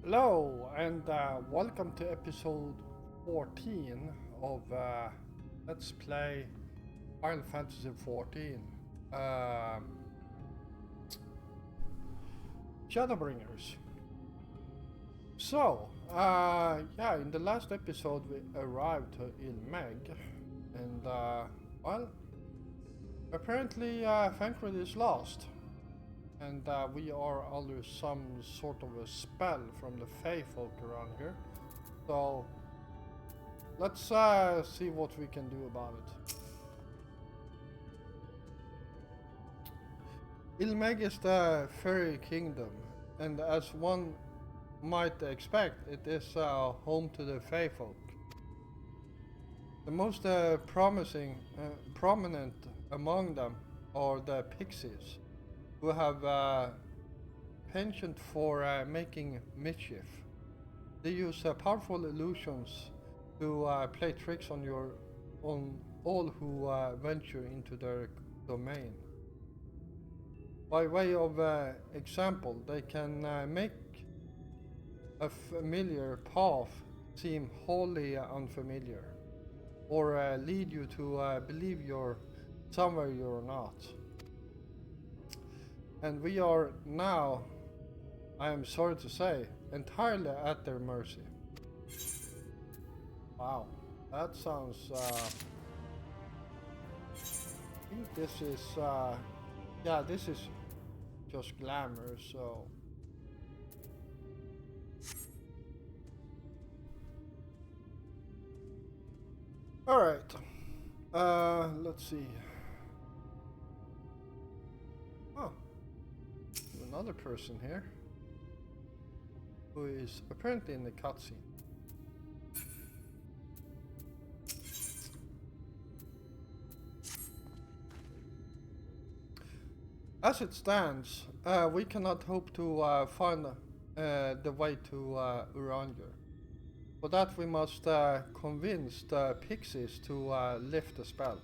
Hello and welcome to episode 14 of Let's Play Final Fantasy 14 Shadowbringers. So, yeah, in the last episode we arrived to Ilmeg and, well, apparently Thancred is lost. And we are under some sort of a spell from the Fae folk around here. So let's see what we can do about it. Ilmeg is the fairy kingdom, and as one might expect, it is home to the Fae folk. The most prominent among them are the pixies, who have penchant for making mischief. They use powerful illusions to play tricks on all who venture into their domain. By way of example, they can make a familiar path seem wholly unfamiliar, or lead you to believe you're somewhere you're not. And we are now, I am sorry to say, entirely at their mercy. Wow, that sounds, I think this is, yeah, this is just glamour, so. Alright, let's see. Oh, another person here who is apparently in the cutscene. As it stands, we cannot hope to find the way to Uranger. For that we must convince the pixies to lift the spell.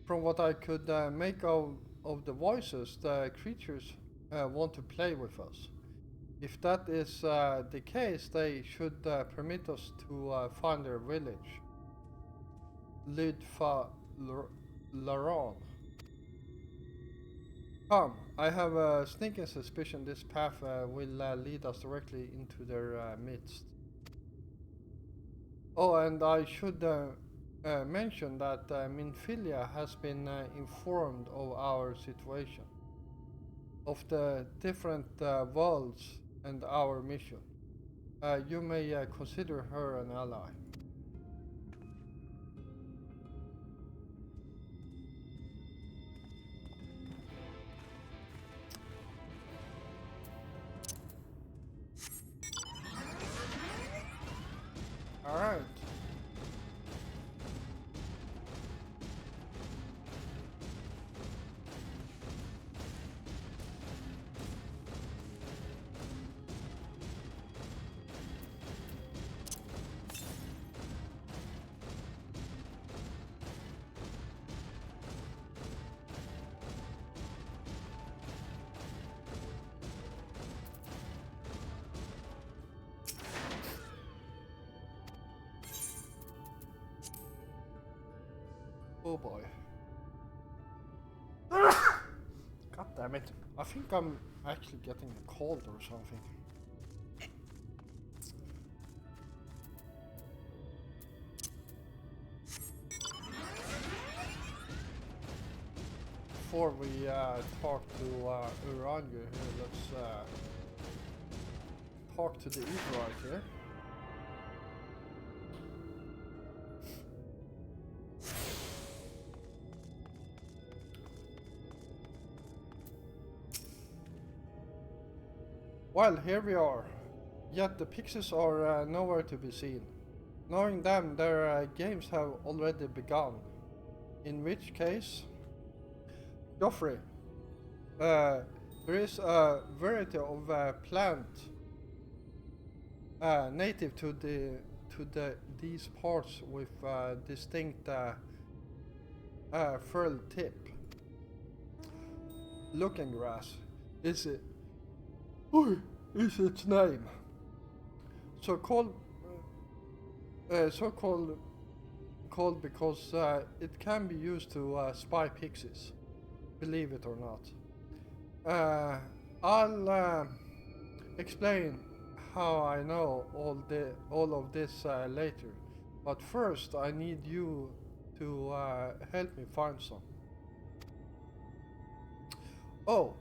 From what I could make of the voices, the creatures want to play with us. If that is the case, they should permit us to find their village, Laron. Come, I have a sneaking suspicion this path will lead us directly into their midst. Oh, and I should mention that Minfilia has been informed of our situation, of the different worlds and our mission. You may consider her an ally. Alright. Oh boy. God damn it. I think I'm actually getting a cold or something. Before we talk to Uranger here, let's talk to the evil right here. Well, here we are. Yet the pixies are nowhere to be seen. Knowing them, their games have already begun. In which case, Joffrey, there is a variety of plant native to these parts with distinct furl tip. Looking grass. Is it? Oi, is its name. So called because it can be used to spy pixies, believe it or not. I'll explain how I know all of this later, but first I need you to help me find some. Oh,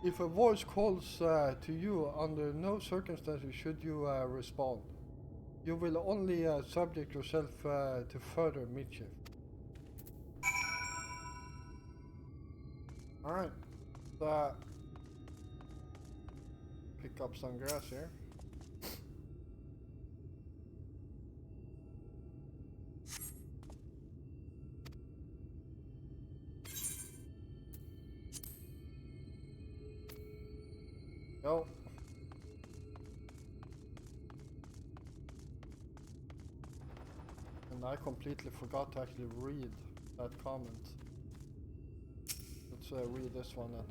if a voice calls to you, under no circumstances should you respond. You will only subject yourself to further mischief. Alright, pick up some grass here. Go. And I completely forgot to actually read that comment. Let's read this one then.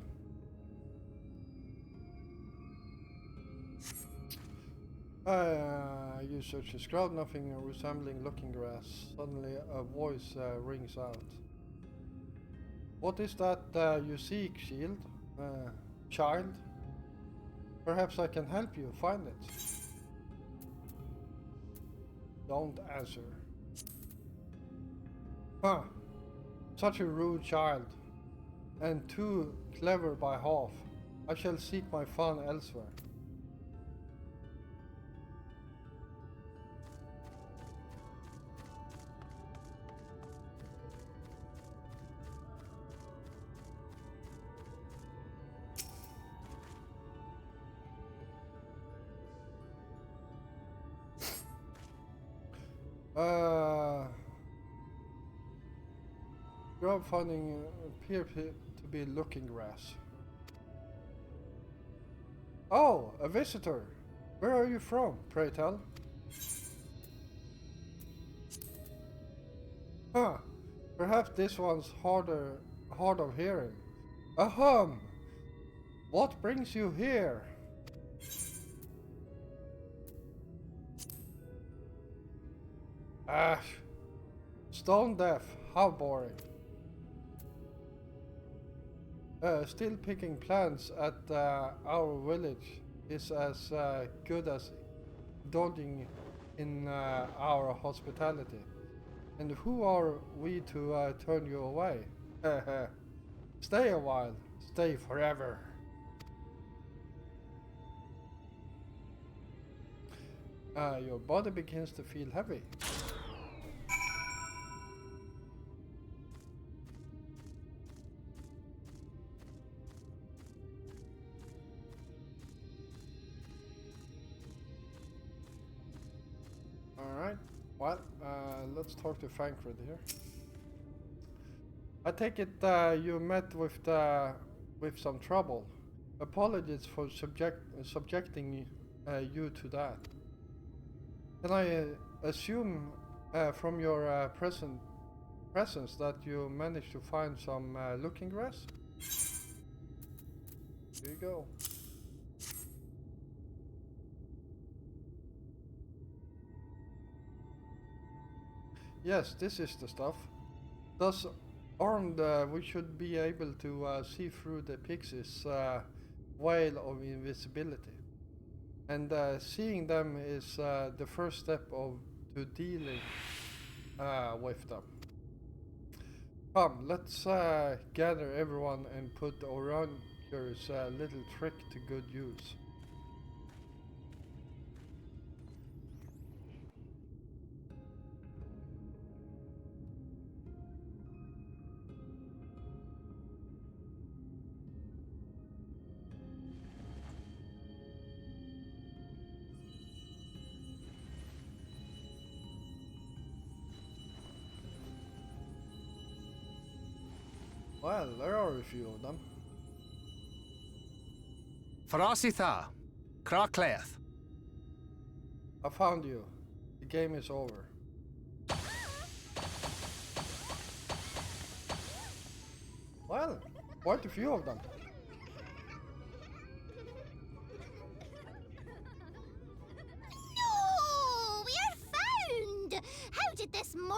You search the scrub, nothing resembling looking grass. Suddenly a voice rings out. What is that you seek, Shield? Child? Perhaps I can help you find it. Don't answer. Huh. Such a rude child. And too clever by half. I shall seek my fun elsewhere. Grub finding appear to be looking grass. Oh, a visitor. Where are you from, pray tell? Huh. Perhaps this one's hard of hearing. Ahem. What brings you here? Stone deaf. How boring. Still picking plants at our village is as good as indulging in our hospitality. And who are we to turn you away? Stay a while, stay forever. Your body begins to feel heavy. Alright, well, let's talk to Frankfurt here. I take it you met with some trouble. Apologies for subjecting you to that. Can I assume from your presence that you managed to find some looking grass? Here you go. Yes, this is the stuff. Thus armed, we should be able to see through the pixies' veil of invisibility. And seeing them is the first step to dealing with them. Come, let's gather everyone and put Oranger's little trick to good use. Well, there are a few of them. Farasitha, Krakleath. I found you. The game is over. Well, quite a few of them.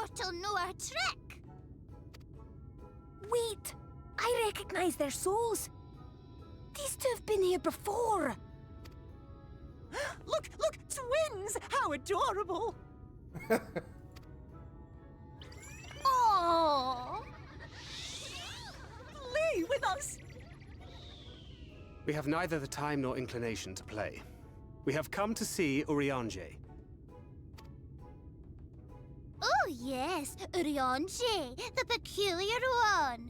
mortal know our trick. Wait! I recognize their souls. These two have been here before. Look, twins! How adorable! Aww. Play with us! We have neither the time nor inclination to play. We have come to see Urianger. Oh yes, Urianger, the peculiar one.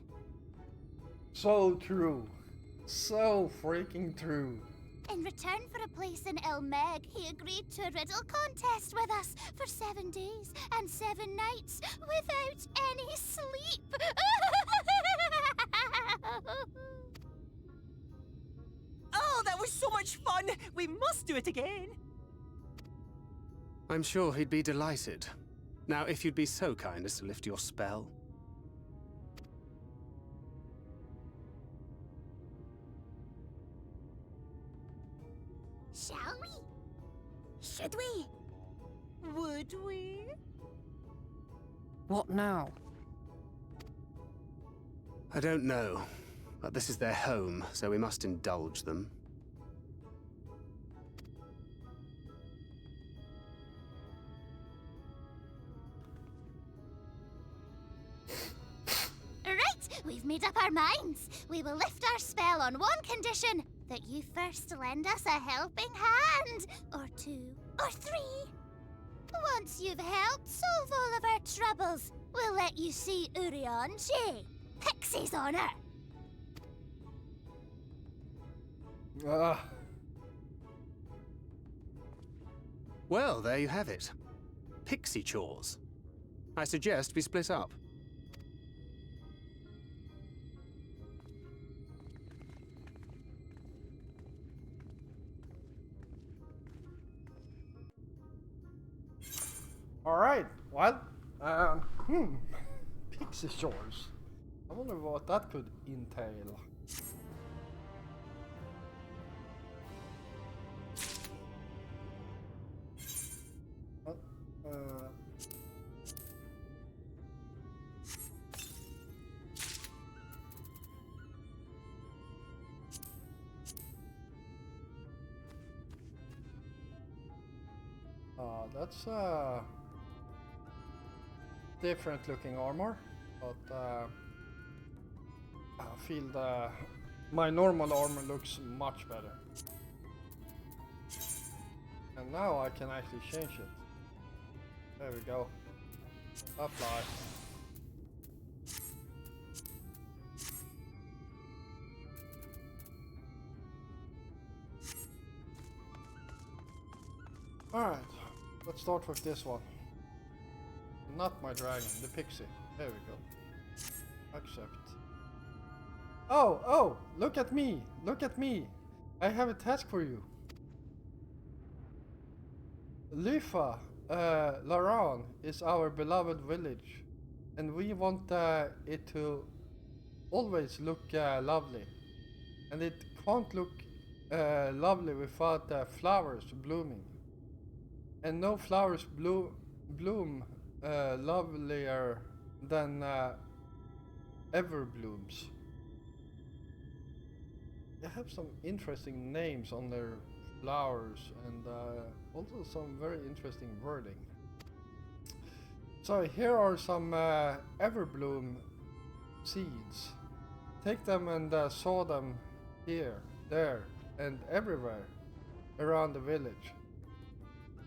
So true. So freaking true. In return for a place in Elmeg, he agreed to a riddle contest with us for 7 days and 7 nights without any sleep. Oh, that was so much fun! We must do it again! I'm sure he'd be delighted. Now, if you'd be so kind as to lift your spell. Shall we? Should we? Would we? What now? I don't know, but this is their home, so we must indulge them. Right, we've made up our minds. We will lift our spell on one condition. That you first lend us a helping hand. Or 2, or 3. Once you've helped solve all of our troubles, we'll let you see Urianger. Pixie's honor. Ah, Well, there you have it. Pixie chores. I suggest we split up. alright. Well, Pixie Shores. I wonder what that could entail. That's different looking armor, but I feel my normal armor looks much better. And now I can actually change it. There we go. Apply. Alright, let's start with this one. Not my dragon, the pixie. There we go. Accept. Oh, look at me! Look at me! I have a task for you. Lyfa, Laran is our beloved village, and we want it to always look lovely. And it can't look lovely without flowers blooming. And no flowers bloom lovelier than everblooms. They have some interesting names on their flowers and also some very interesting wording. So here are some everbloom seeds. Take them and sow them here, there, and everywhere around the village.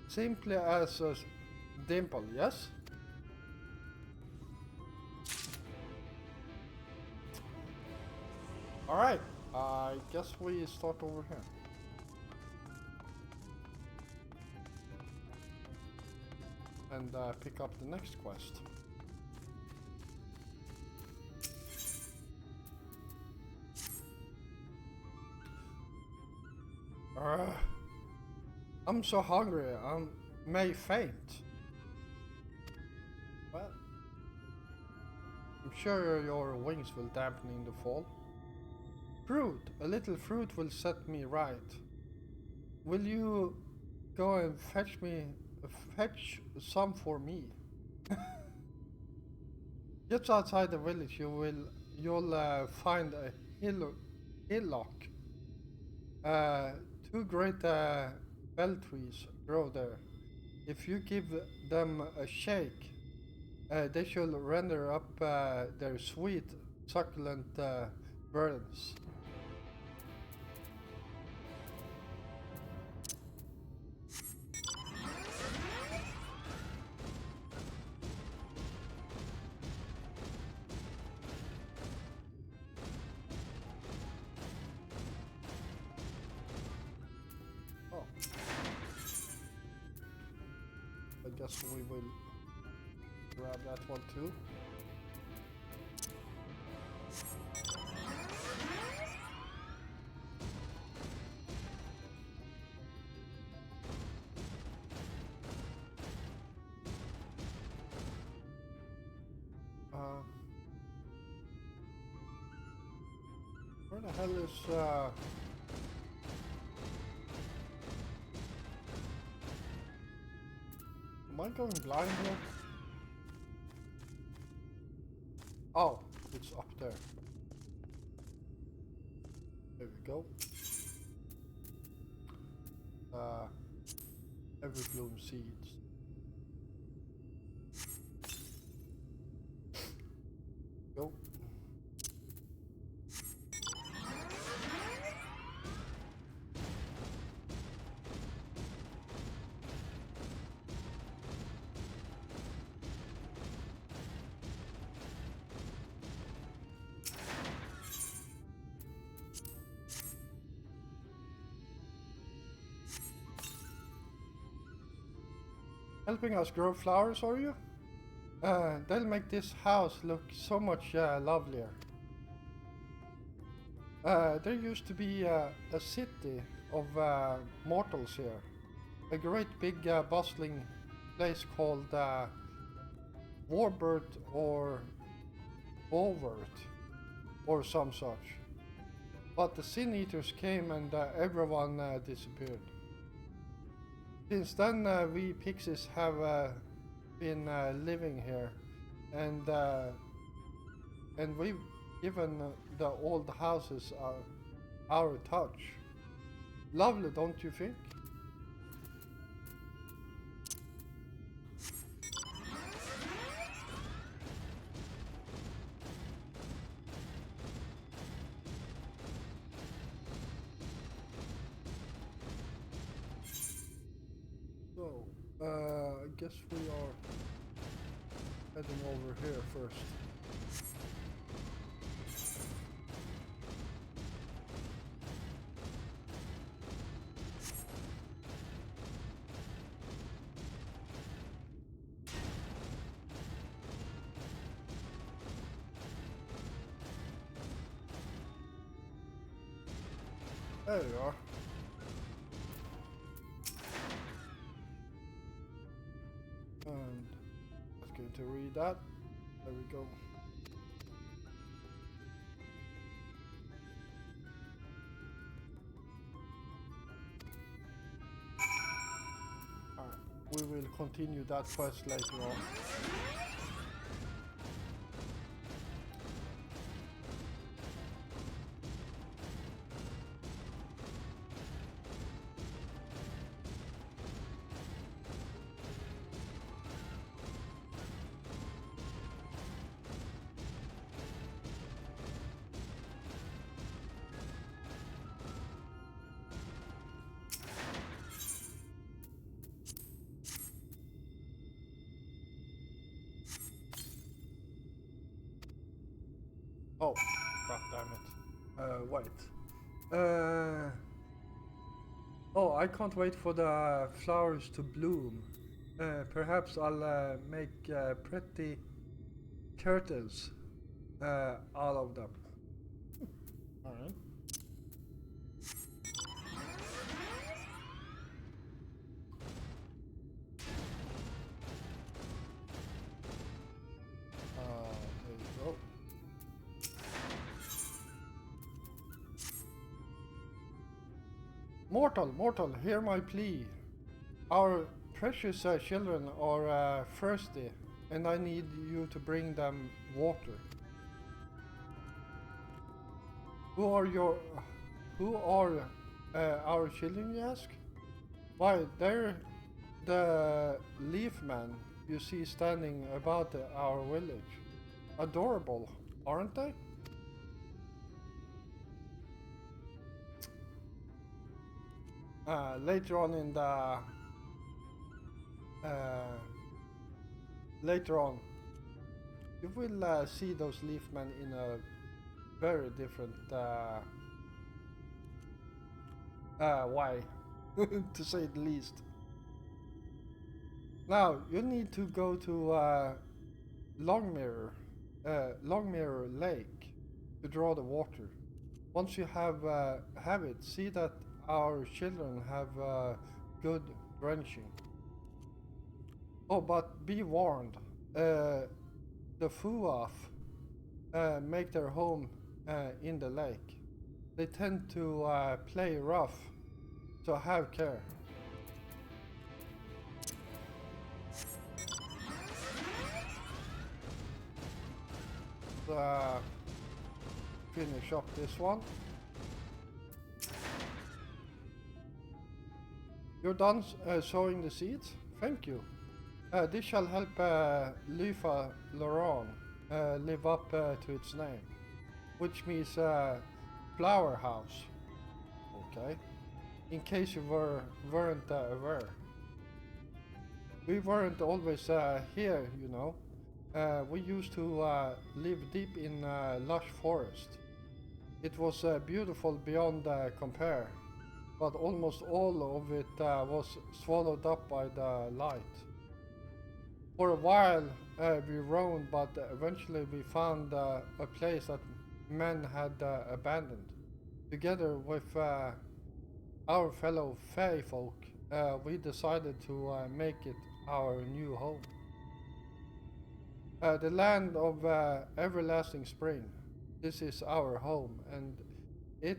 Simply as a dimple, yes? Alright, I guess we start over here. And pick up the next quest. I'm so hungry, I may faint. Well, I'm sure your wings will dampen in the fall. Fruit, a little fruit will set me right. Will you go and fetch some for me? Just outside the village, you'll find a hillock. Two great bell trees grow there. If you give them a shake, they should render up their sweet, succulent burdens. Oh. I guess we will grab that one too. Where the hell is am I going blind here? Oh, it's up there. There we go. Everbloom seeds. Go. Helping us grow flowers, are you? They'll make this house look so much lovelier. There used to be a city of mortals here. A great big bustling place called Warbird or Bovert or some such. But the Sin Eaters came and everyone disappeared. Since then, we pixies have been living here, and we've given the old houses our touch. Lovely, don't you think? So, I guess we are heading over here first. There we are. And let's going to read that. There we go. Alright, we will continue that quest later on. Oh, god damn it. Wait. Oh, I can't wait for the flowers to bloom. Perhaps I'll make pretty turtles out of them. Alright. There you go. Mortal, hear my plea. Our precious children are thirsty, and I need you to bring them water. Who are our children, you ask? Why, they're the leaf men you see standing about our village. Adorable, aren't they? Later on in the later on, you will see those leaf men in a very different way, to say the least. Now you need to go to Longmirror Lake to draw the water. Once you have it, see that our children have good drenching. Oh, but be warned, the Fuaf make their home in the lake. They tend to play rough, so have care. Finish up this one. You're done sowing the seeds? Thank you. This shall help Lyfa Laron live up to its name, which means flower house. Okay. In case you weren't aware. We weren't always here, you know. We used to live deep in lush forest. It was beautiful beyond compare, but almost all of it was swallowed up by the light. For a while we roamed, but eventually we found a place that men had abandoned. Together with our fellow Fae folk, we decided to make it our new home. The land of everlasting spring. This is our home, and it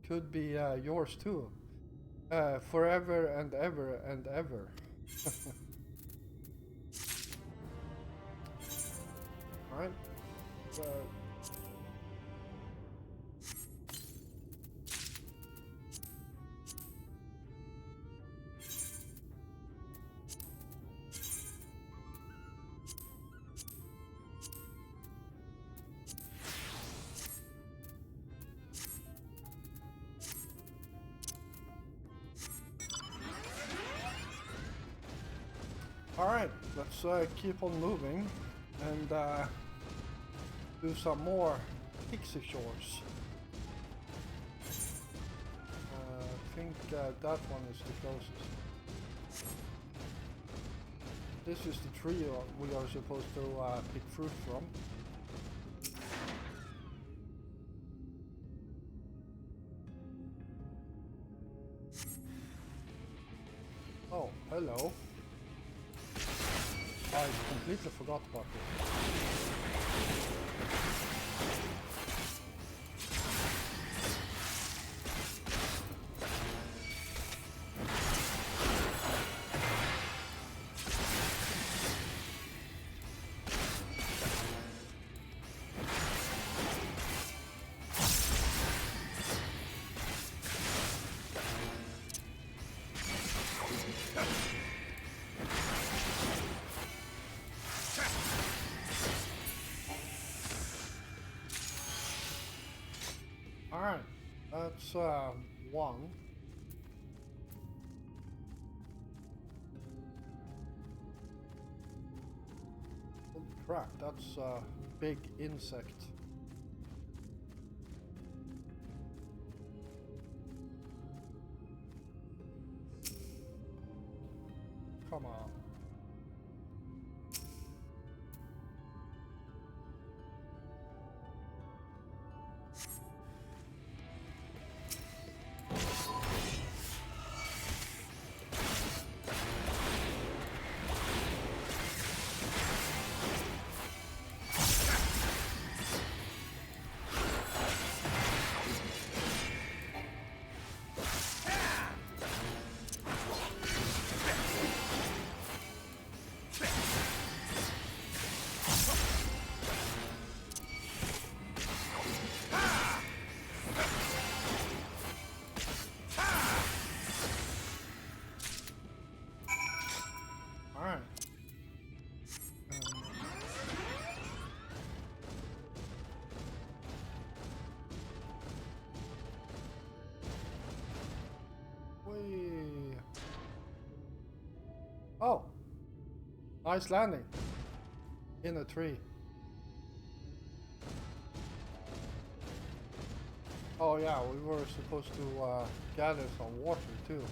could be yours too, forever and ever and ever. Alright, so alright, let's keep on moving and do some more pixie shores. I think that one is the closest. This is the tree we are supposed to pick fruit from. Oh, hello. I completely forgot about this. Alright, that's one. Holy crap, that's a big insect. Come on. Oh, nice landing in a tree. Oh yeah, we were supposed to gather some water too.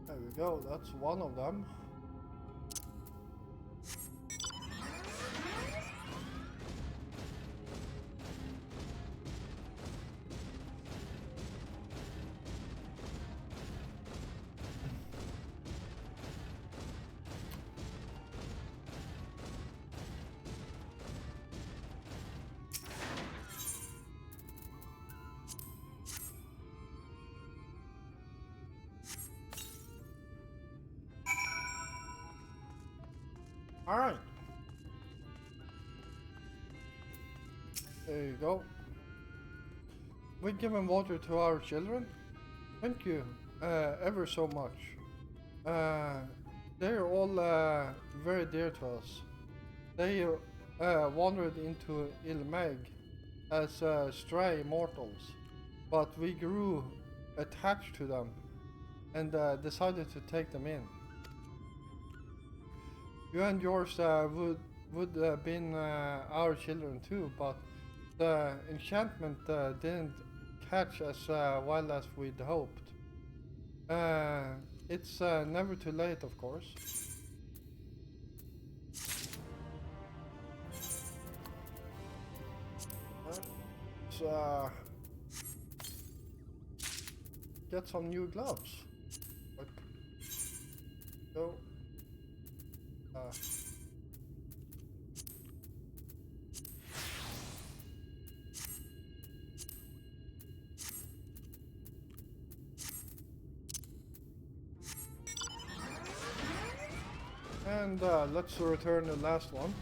There we go, that's one of them. Alright. There you go. We've given water to our children. Thank you ever so much. They're all very dear to us. They wandered into Ilmeg as stray mortals, but we grew attached to them and decided to take them in. You and yours would have been our children too, but the enchantment didn't catch as well as we'd hoped. It's never too late, of course. Let's get some new gloves. Go. And let's return the last one.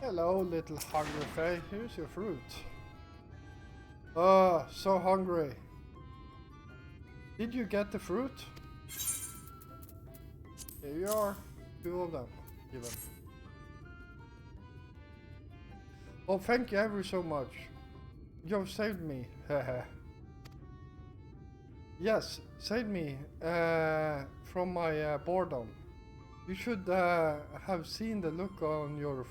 Hello, little hungry Faye. Here's your fruit. So hungry. Did you get the fruit? Here you are. 2 of them given. Oh, thank you ever so much. You've saved me. Yes, saved me from my boredom. You should have seen the look on your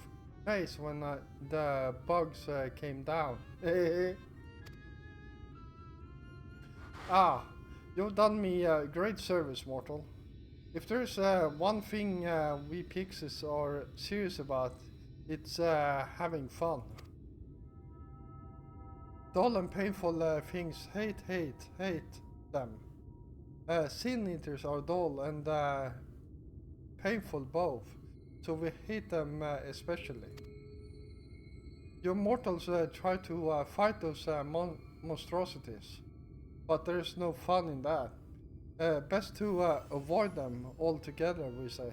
face when the bugs came down. Ah, you've done me a great service, mortal. If there's one thing we pixies are serious about, it's having fun. Dull and painful things, hate them. Sin eaters are dull and painful both, so we hate them especially. You mortals try to fight those monstrosities, but there's no fun in that. Best to avoid them altogether, we say.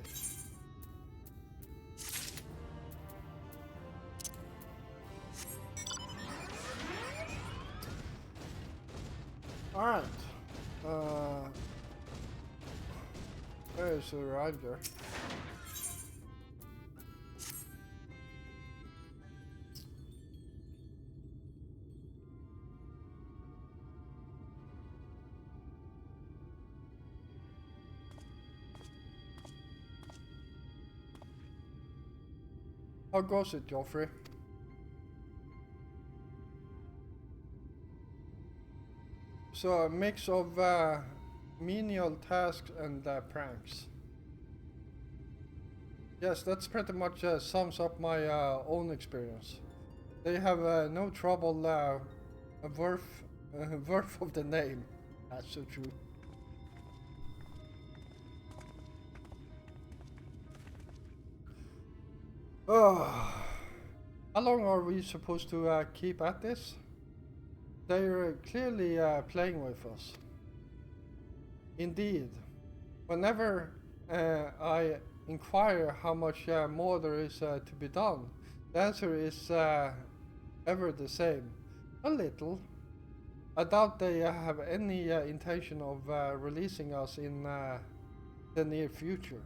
Alright. There's a rider. How goes it, Joffrey? So a mix of menial tasks and pranks. Yes, that's pretty much sums up my own experience. They have no trouble worth of the name. That's so true. Oh, how long are we supposed to keep at this? They're clearly playing with us. Indeed. Whenever I inquire how much more there is to be done, the answer is ever the same. A little. I doubt they have any intention of releasing us in the near future.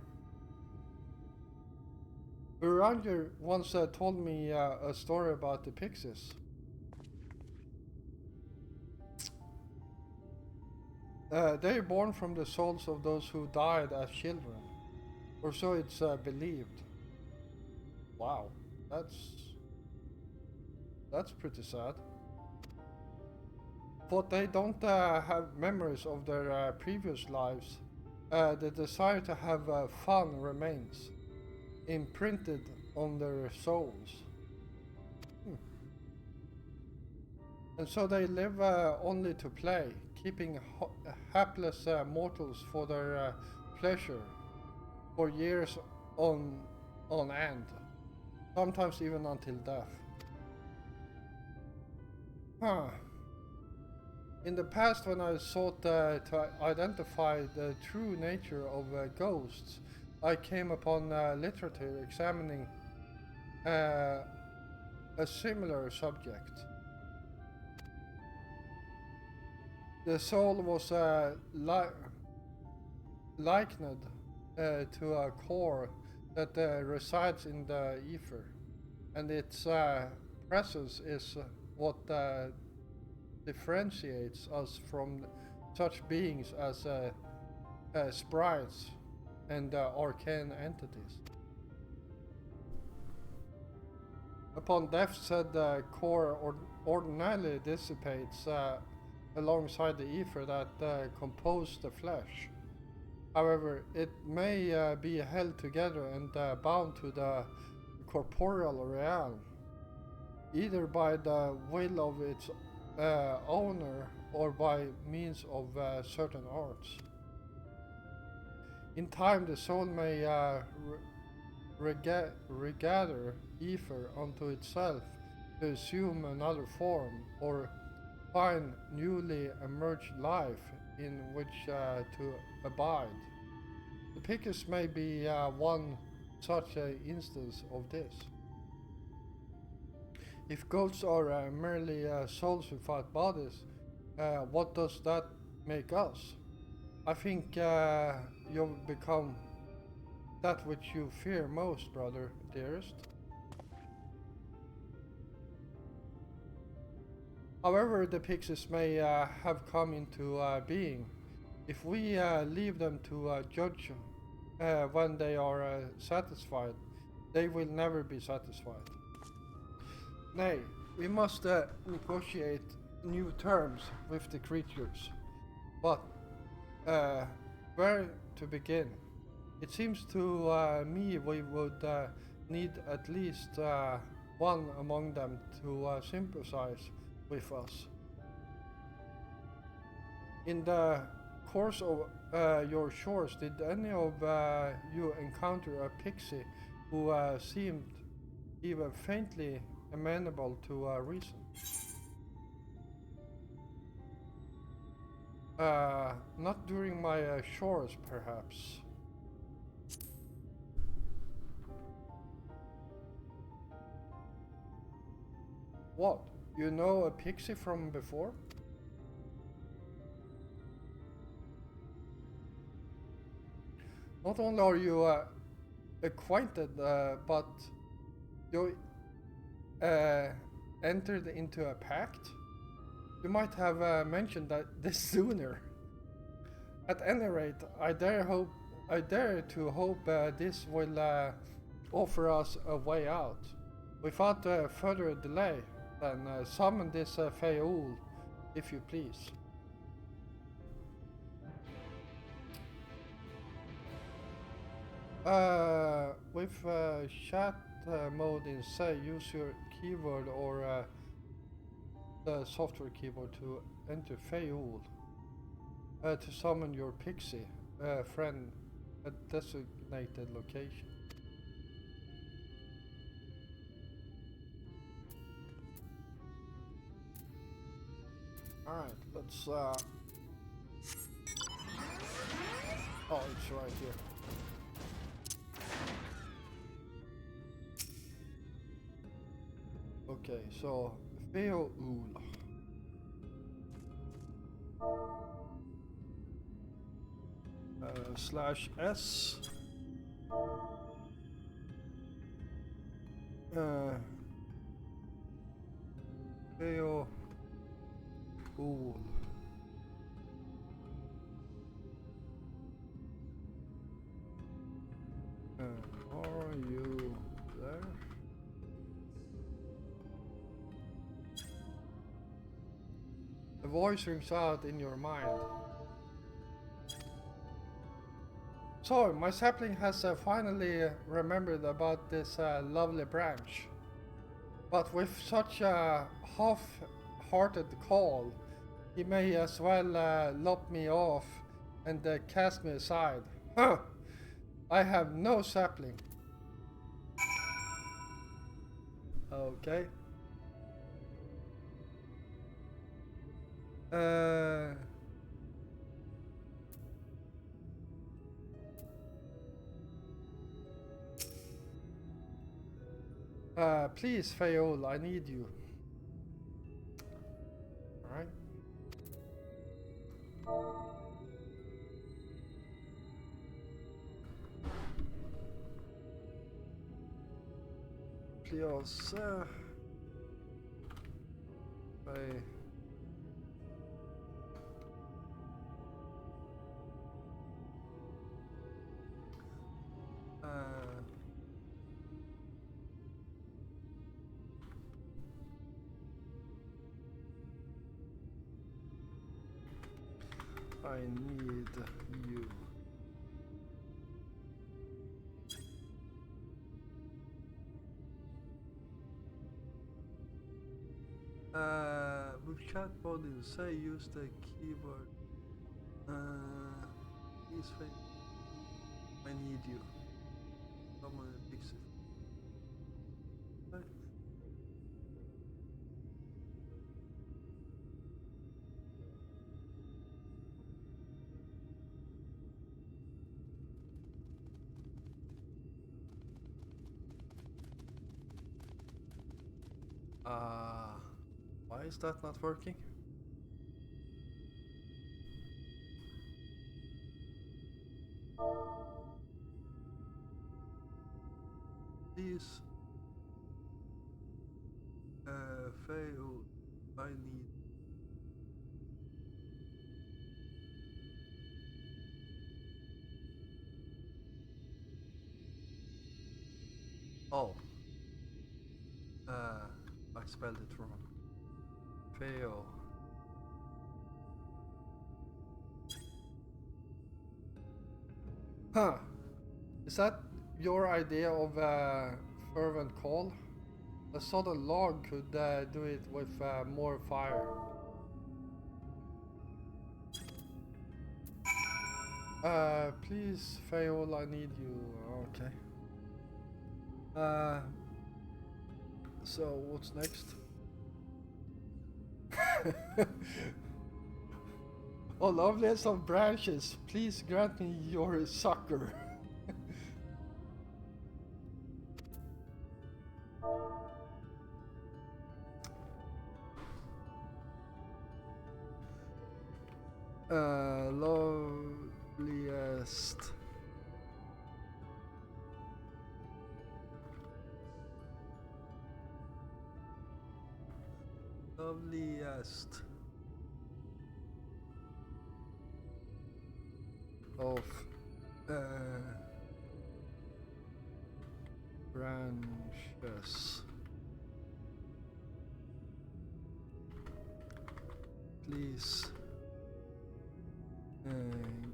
Ranger once told me a story about the pixies. They are born from the souls of those who died as children, or so it's believed. Wow, that's pretty sad. But they don't have memories of their previous lives. The desire to have fun remains imprinted on their souls. And so they live only to play, keeping hapless mortals for their pleasure for years on end, sometimes even until death. Huh. In the past, when I sought to identify the true nature of ghosts, I came upon literature examining a similar subject. The soul was likened to a core that resides in the ether, and its presence is what differentiates us from such beings as sprites and arcane entities. Upon death, said the core ordinarily dissipates alongside the ether that composed the flesh. However, it may be held together and bound to the corporeal realm, either by the will of its owner or by means of certain arts. In time, the soul may regather ether onto itself to assume another form or find newly emerged life in which to abide. The pixies may be one such instance of this. If ghosts are merely souls without bodies, what does that make us? I think you've become that which you fear most, brother, dearest. However, the pixies may have come into being. If we leave them to judge when they are satisfied, they will never be satisfied. Nay, we must negotiate new terms with the creatures. But where to begin? It seems to me we would need at least one among them to sympathize with us. In the course of your shores, did any of you encounter a pixie who seemed even faintly amenable to reason? Not during my shores, perhaps. What? You know a pixie from before? Not only are you acquainted, but you entered into a pact? You might have mentioned this sooner. At any rate, I dare to hope this will offer us a way out. Without further delay, then summon this Feol, if you please. With chat mode in say, use your keyword or the software keyboard to enter Feol to summon your pixie friend at designated location. Alright, let's oh, it's right here. Okay, so Feol /S Feol are you there? A voice rings out in your mind. So, my sapling has finally remembered about this lovely branch. But with such a half-hearted call, he may as well lop me off and cast me aside. Huh! I have no sapling. Okay. Please, Feol, I need you. Alright. Please, I need you. With chat mode in say, use the keyboard. Please, I need you. Someone fix it. Why is that not working? Please, fail. I need. Oh. I spelled it wrong. Fail. Huh. Is that your idea of a fervent call? A sudden log could do it with more fire. Please, Feol, I need you. Okay. So what's next? Oh, loveliest of branches, please grant me your succor. Loveliest. Loveliest of branches. Please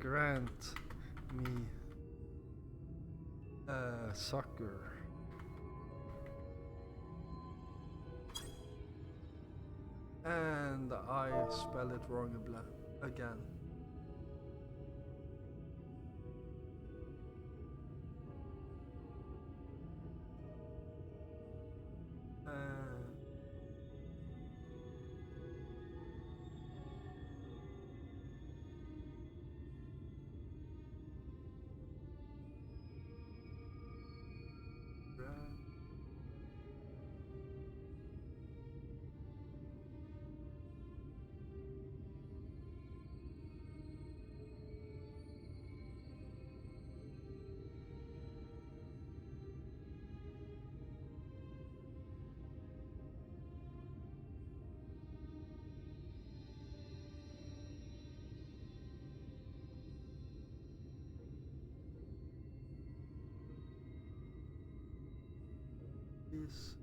grant me a sucker. And I spell it wrong again. Please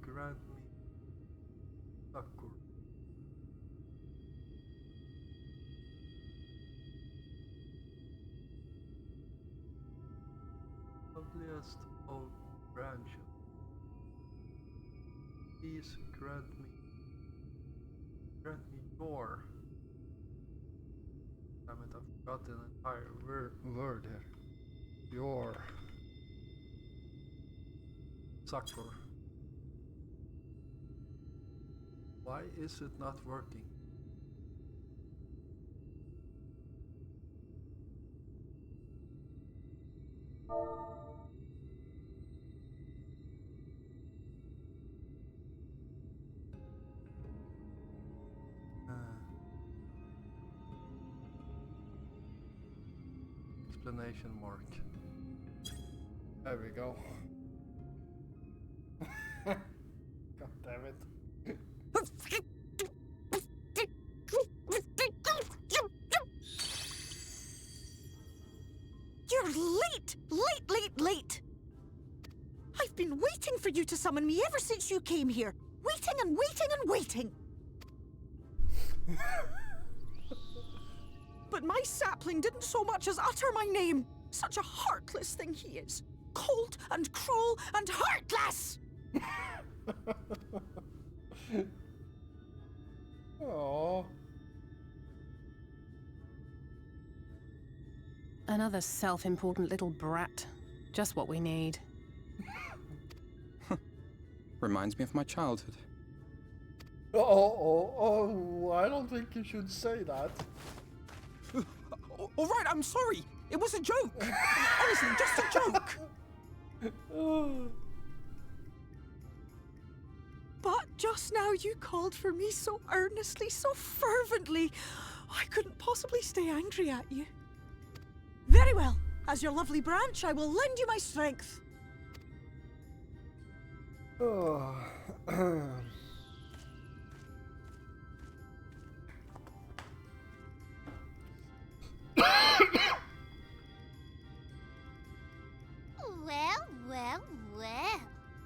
grant me succor. Loveliest of branches. Please grant me your. Damn it, I forgot an entire word here. Your succor. Why is it not working? Explanation mark. There we go. God damn it. You're late! I've been waiting for you to summon me ever since you came here. Waiting and waiting and waiting. But my sapling didn't so much as utter my name. Such a heartless thing he is. Cold and cruel and heartless! Oh. Another self-important little brat. Just what we need. Reminds me of my childhood. Oh, I don't think you should say that. All right, I'm sorry. It was a joke. Honestly, just a joke. But just now you called for me so earnestly, so fervently. I couldn't possibly stay angry at you. Very well. As your lovely branch, I will lend you my strength. Oh. Well.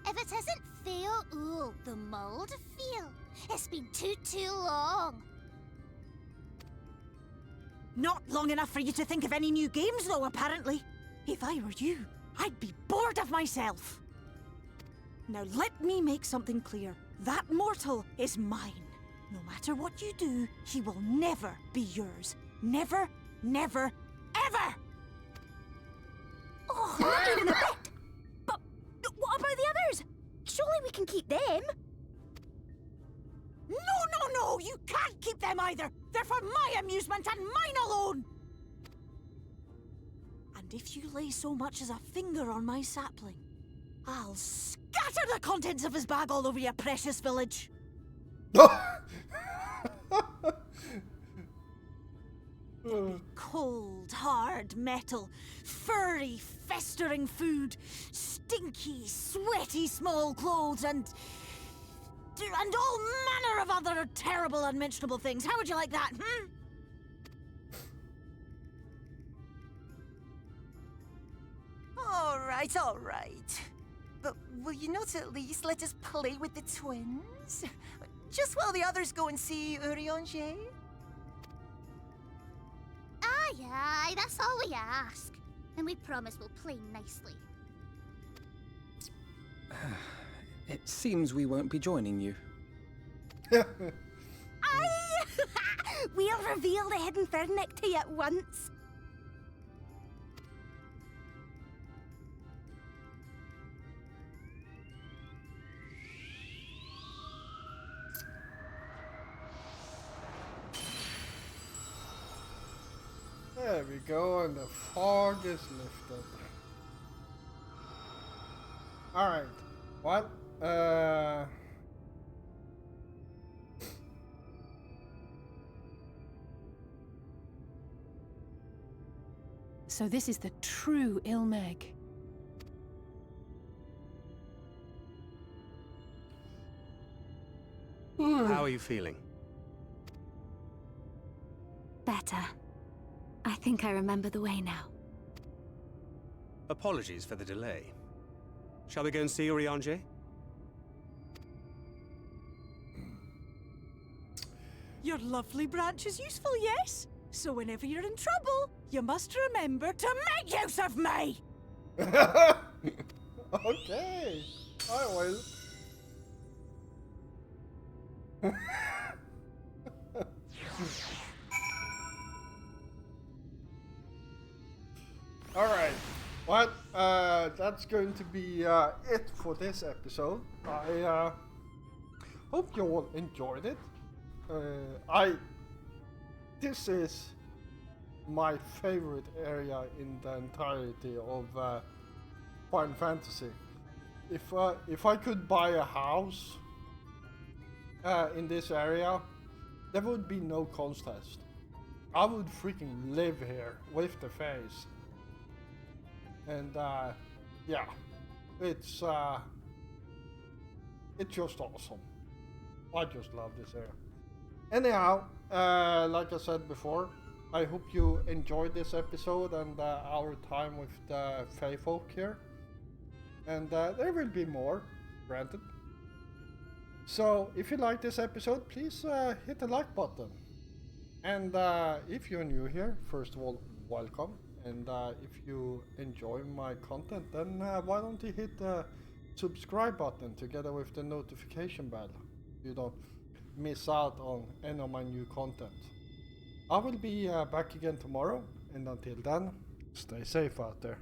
If it isn't Theo the Mould Feel, it's been too long. Not long enough for you to think of any new games, though, apparently. If I were you, I'd be bored of myself. Now let me make something clear. That mortal is mine. No matter what you do, he will never be yours. Never, never, ever! Oh, not even a bit! But what about the others? Surely we can keep them. No! You can't keep them either! They're for my amusement and mine alone! And if you lay so much as a finger on my sapling, I'll scatter the contents of his bag all over your precious village. Cold, hard metal, furry, festering food, stinky, sweaty small clothes, and all manner of other terrible, unmentionable things. How would you like that, All right. But will you not at least let us play with the twins? Just while the others go and see Urianger? Aye, aye, that's all we ask. And we promise we'll play nicely. It seems we won't be joining you. Aye! We'll reveal the hidden Fernic to you at once. There we go, and the fog is lifted. Alright, what? So this is the true Ilmeg. How are you feeling? Better. I think I remember the way now. Apologies for the delay. Shall we go and see Urianger? Your lovely branch is useful, yes? So whenever you're in trouble, you must remember to make use of me! Okay, I will. Alright, well, that's going to be it for this episode. I hope you all enjoyed it. This is my favorite area in the entirety of Final Fantasy. If I could buy a house in this area, there would be no contest. I would freaking live here with the face. And yeah, it's just awesome. I just love this area. Anyhow, like I said before, I hope you enjoyed this episode and our time with the Fae folk here. And there will be more, granted. So if you like this episode, please hit the like button. And if you're new here, first of all, welcome. And if you enjoy my content, then why don't you hit the subscribe button together with the notification bell. You don't miss out on any of my new content. I will be back again tomorrow, and until then, stay safe out there.